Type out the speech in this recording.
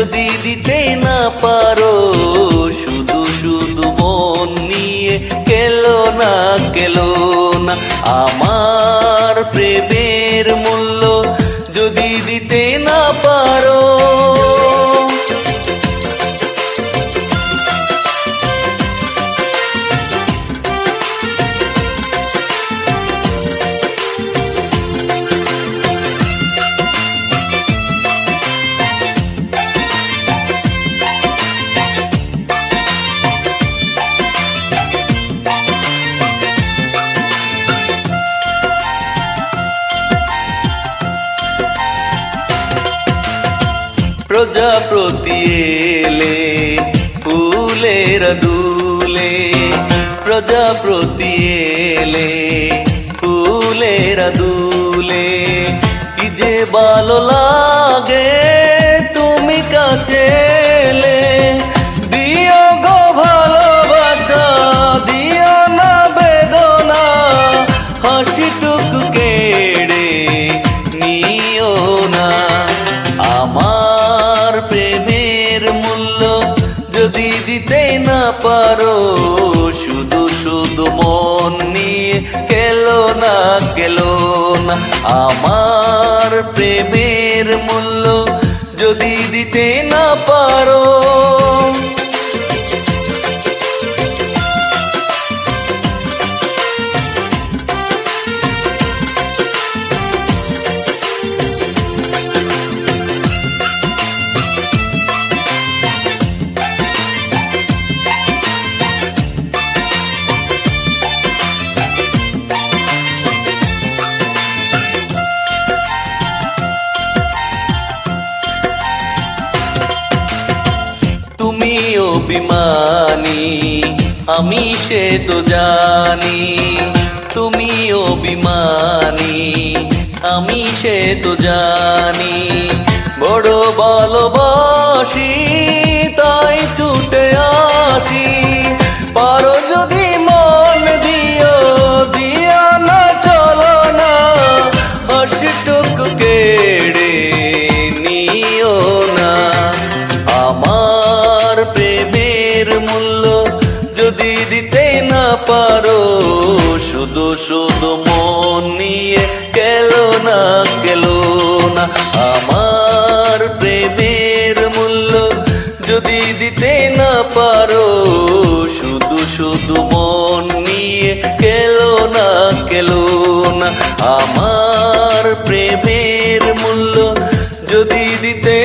যদি দিতে না পারো শুধু শুধু মন নিয়ে কেলো না আমার প্রেমের মূল্য যদি দিতে না পারো। প্রজাপতি এলে ফুলের দুলে, প্রজাপতি এলে ফুলের দুলে, কি যে ভালো লাগে তুমি কাছে এলে। দিও গো ভালোবাসা, দিও না বেদনা, হাসিটুকু কেড়ে নিও না। আমার প্রেমের মূল্য যদি দিতে না পারো শুধু শুধু মন নিয়ে কেলো না আমার প্রেমের মূল্য যদি দিতে না পারো। তুমি অভিমানী আমি সে তো জানি, তুমি অভিমানী আমি সে তো জানি। বড় ভালোবাসি তাই ছুটে আসি, পারো যদি মন দিও, দিও না চলো না, হাসিটুকু কেড়ে নিও না। আমার প্রেমের মূল্য যদি দিতে না পারো শুধু শুধু মন নিয়ে কেলো না আমার প্রেমের মূল্য যদি দিতে না পারো শুধু শুধু মন নিয়ে কেলো না আমার প্রেমের মূল্য যদি দিতে